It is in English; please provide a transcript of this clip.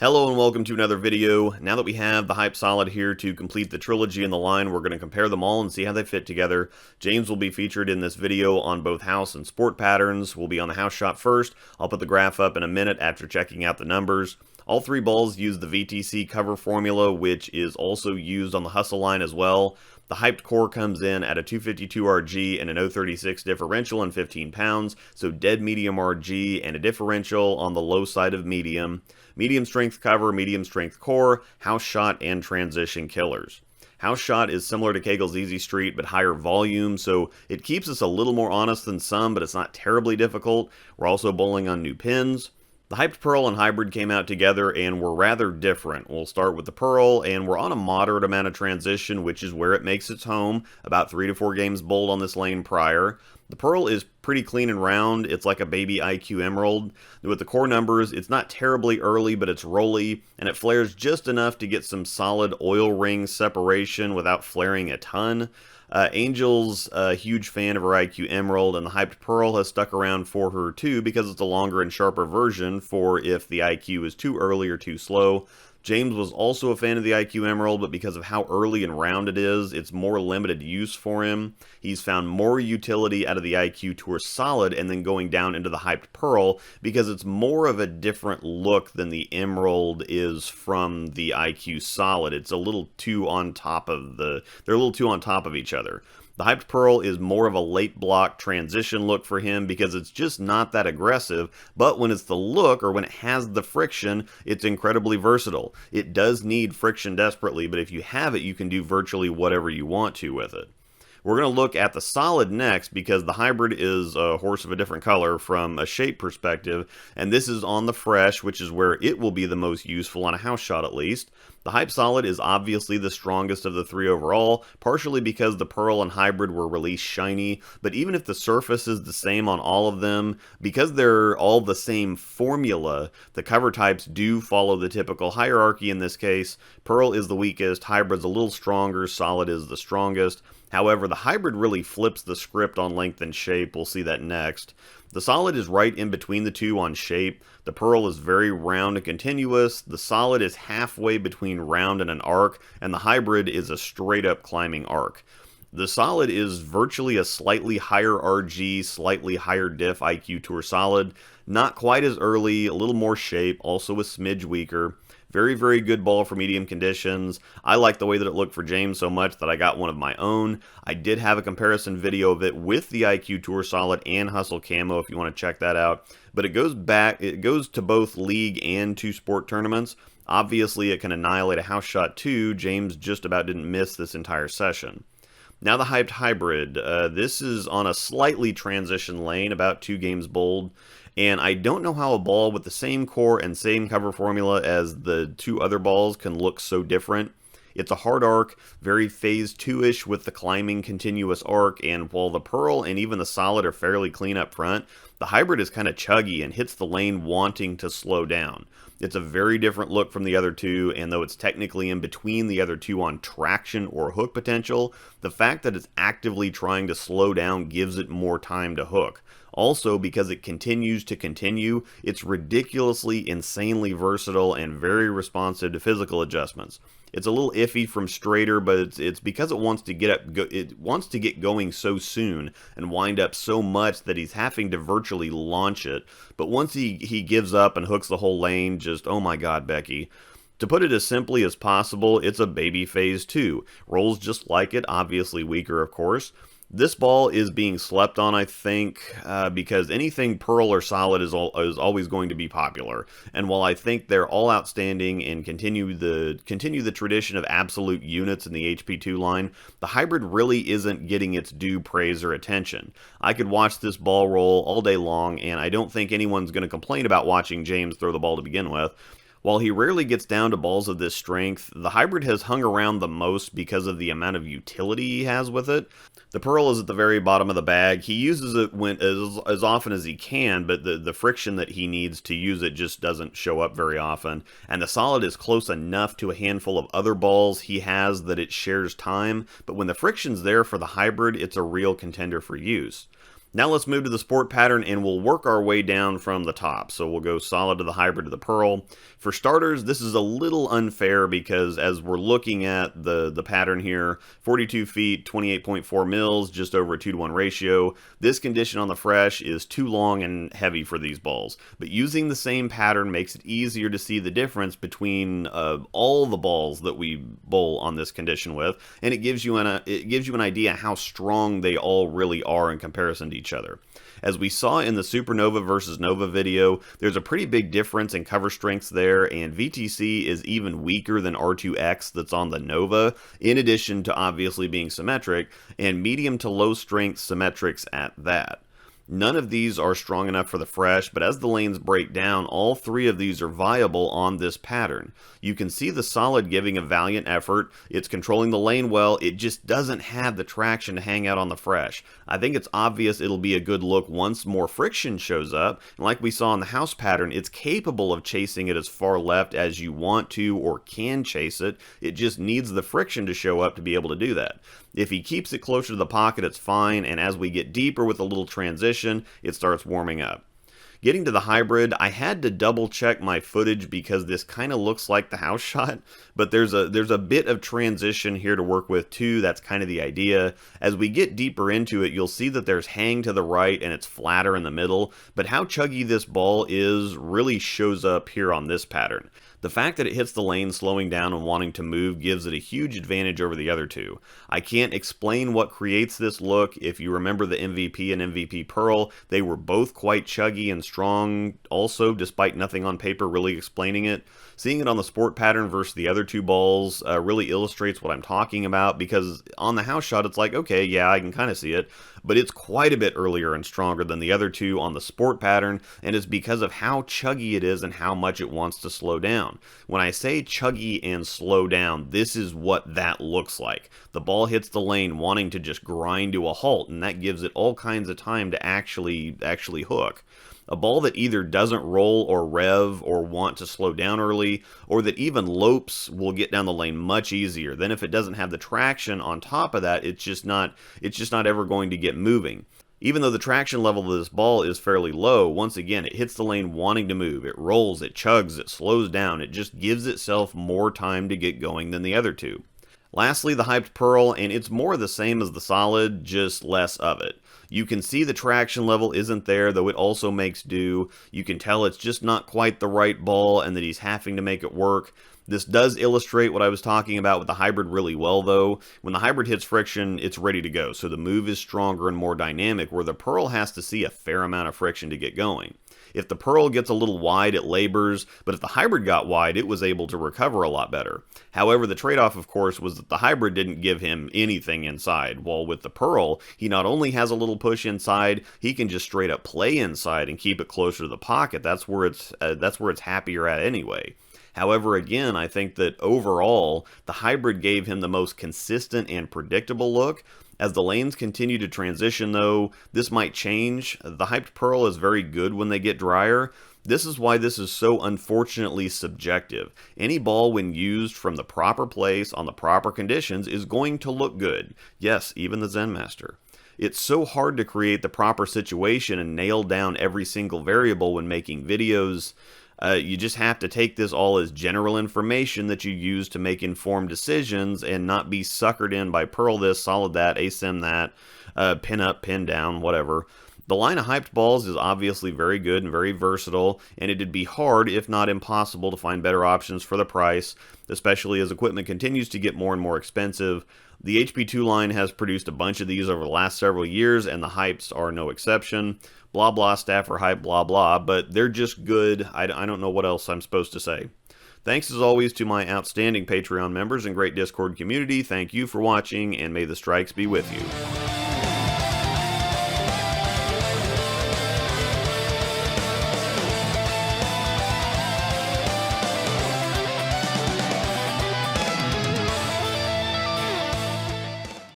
Hello and welcome to another video. Now that we have the Hyped Solid here to complete the trilogy in the line, we're going to compare them all and see how they fit together. James will be featured in this video on both house and sport patterns. We'll be on the house shot first. I'll put the graph up in a minute after checking out the numbers. All three balls use the VTC cover formula, which is also used on the hustle line as well. The Hyped core comes in at a 252 RG and an 036 differential and 15 pounds, so dead medium RG and a differential on the low side of medium. Medium strength cover, medium strength core, house shot, and transition killers. House shot is similar to Kegel's Easy Street, but higher volume, so it keeps us a little more honest than some, but it's not terribly difficult. We're also bowling on new pins. The Hyped Pearl and Hybrid came out together and were rather different. We'll start with the Pearl, and we're on a moderate amount of transition, which is where it makes its home. About 3 to 4 games bowled on this lane prior. The Pearl is pretty clean and round. It's like a baby IQ Emerald. With the core numbers, it's not terribly early, but it's rolly, and it flares just enough to get some solid oil ring separation without flaring a ton. Angel's a huge fan of her IQ Emerald, and the Hyped Pearl has stuck around for her too because it's a longer and sharper version for if the IQ is too early or too slow. James was also a fan of the IQ Emerald, but because of how early and round it is, it's more limited use for him. He's found more utility out of the IQ Tour Solid and then going down into the Hyped Pearl because it's more of a different look than the Emerald is from the IQ Solid. It's a little too on top of they're a little too on top of each other. The Hyped Pearl is more of a late block transition look for him because it's just not that aggressive, but when it's the look or when it has the friction, it's incredibly versatile. It does need friction desperately, but if you have it, you can do virtually whatever you want to with it. We're going to look at the Solid next because the Hybrid is a horse of a different color from a shape perspective, and this is on the Fresh, which is where it will be the most useful on a house shot at least. The Hyped Solid is obviously the strongest of the three overall, partially because the Pearl and Hybrid were released shiny, but even if the surface is the same on all of them, because they're all the same formula, the cover types do follow the typical hierarchy in this case. Pearl is the weakest, Hybrid's a little stronger, Solid is the strongest. However, the Hybrid really flips the script on length and shape. We'll see that next. The Solid is right in between the two on shape. The Pearl is very round and continuous. The Solid is halfway between round and an arc, and the Hybrid is a straight-up climbing arc. The Solid is virtually a slightly higher RG, slightly higher diff IQ Tour Solid. Not quite as early, a little more shape, also a smidge weaker. Very, very good ball for medium conditions. I like the way that it looked for James so much that I got one of my own. I did have a comparison video of it with the IQ Tour Solid and Hustle Camo if you want to check that out. But it goes to both league and to sport tournaments. Obviously, it can annihilate a house shot too. James just about didn't miss this entire session. Now the Hyped Hybrid. This is on a slightly transition lane, about 2 games bowled. And I don't know how a ball with the same core and same cover formula as the 2 other balls can look so different. It's a hard arc, very phase 2-ish with the climbing continuous arc, and while the Pearl and even the Solid are fairly clean up front, the Hybrid is kind of chuggy and hits the lane wanting to slow down. It's a very different look from the other two, and though it's technically in between the other two on traction or hook potential, the fact that it's actively trying to slow down gives it more time to hook. Also, because it continues to continue, it's ridiculously, insanely versatile and very responsive to physical adjustments. It's a little iffy from straighter, but it's because it wants to get going so soon and wind up so much that he's having to virtually launch it. But once he gives up and hooks the whole lane, just oh my god, Becky. To put it as simply as possible, it's a baby phase 2. Rolls just like it, obviously weaker of course. This ball is being slept on, I think, because anything Pearl or Solid is always going to be popular. And while I think they're all outstanding and continue the tradition of absolute units in the HP2 line, the Hybrid really isn't getting its due praise or attention. I could watch this ball roll all day long, and I don't think anyone's going to complain about watching James throw the ball to begin with. While he rarely gets down to balls of this strength, the Hybrid has hung around the most because of the amount of utility he has with it. The Pearl is at the very bottom of the bag. He uses it as often as he can, but the friction that he needs to use it just doesn't show up very often. And the Solid is close enough to a handful of other balls he has that it shares time, but when the friction's there for the Hybrid, it's a real contender for use. Now let's move to the sport pattern and we'll work our way down from the top. So we'll go solid to the hybrid to the pearl. For starters, this is a little unfair because as we're looking at the pattern here, 42 feet, 28.4 mils, just over a 2-to-1 ratio. This condition on the fresh is too long and heavy for these balls. But using the same pattern makes it easier to see the difference between all the balls that we bowl on this condition with, and it gives you an idea how strong they all really are in comparison to each other. As we saw in the Supernova versus Nova video, there's a pretty big difference in cover strengths there, and VTC is even weaker than R2X that's on the Nova, in addition to obviously being symmetric, and medium to low strength symmetrics at that. None of these are strong enough for the fresh, but as the lanes break down, all three of these are viable on this pattern. You can see the solid giving a valiant effort. It's controlling the lane well. It just doesn't have the traction to hang out on the fresh. I think it's obvious it'll be a good look once more friction shows up. And like we saw in the house pattern, it's capable of chasing it as far left as you want to or can chase it. It just needs the friction to show up to be able to do that. If he keeps it closer to the pocket, it's fine, and as we get deeper with a little transition, it starts warming up. Getting to the hybrid, I had to double check my footage because this kind of looks like the house shot, but there's a bit of transition here to work with too. That's kind of the idea. As we get deeper into it, you'll see that there's hang to the right and it's flatter in the middle, but how chuggy this ball is really shows up here on this pattern. The fact that it hits the lane slowing down and wanting to move gives it a huge advantage over the other two. I can't explain what creates this look. If you remember the MVP and MVP Pearl, they were both quite chuggy and strong also, despite nothing on paper really explaining it. Seeing it on the sport pattern versus the other two balls really illustrates what I'm talking about, because on the house shot it's like, okay, yeah, I can kind of see it, but it's quite a bit earlier and stronger than the other two on the sport pattern, and it's because of how chuggy it is and how much it wants to slow down. When I say chuggy and slow down, this is what that looks like. The ball hits the lane wanting to just grind to a halt, and that gives it all kinds of time to actually hook. A ball that either doesn't roll or rev or want to slow down early, or that even lopes, will get down the lane much easier. Then if it doesn't have the traction on top of that, it's just not ever going to get moving. Even though the traction level of this ball is fairly low, once again, it hits the lane wanting to move. It rolls, it chugs, it slows down. It just gives itself more time to get going than the other two. Lastly, the Hyped Pearl, and it's more the same as the solid, just less of it. You can see the traction level isn't there, though it also makes do. You can tell it's just not quite the right ball and that he's having to make it work. This does illustrate what I was talking about with the hybrid really well, though. When the hybrid hits friction, it's ready to go, so the move is stronger and more dynamic, where the Pearl has to see a fair amount of friction to get going. If the Pearl gets a little wide, it labors, but if the hybrid got wide, it was able to recover a lot better. However, the trade-off, of course, was that the hybrid didn't give him anything inside, while with the Pearl, he not only has a little push inside, he can just straight up play inside and keep it closer to the pocket. That's where it's happier at anyway. However, again, I think that overall, the hybrid gave him the most consistent and predictable look. As the lanes continue to transition, though, this might change. The Hyped Pearl is very good when they get drier. This is why this is so unfortunately subjective. Any ball, when used from the proper place on the proper conditions, is going to look good. Yes, even the Zen Master. It's so hard to create the proper situation and nail down every single variable when making videos. You just have to take this all as general information that you use to make informed decisions and not be suckered in by Pearl this, solid that, ASIM that, pin up, pin down, whatever. The line of hyped balls is obviously very good and very versatile, and it'd be hard, if not impossible, to find better options for the price, especially as equipment continues to get more and more expensive. The HP2 line has produced a bunch of these over the last several years, and the hypes are no exception. Blah blah, staffer hype, blah blah, but they're just good. I don't know what else I'm supposed to say. Thanks as always to my outstanding Patreon members and great Discord community. Thank you for watching, and may the strikes be with you.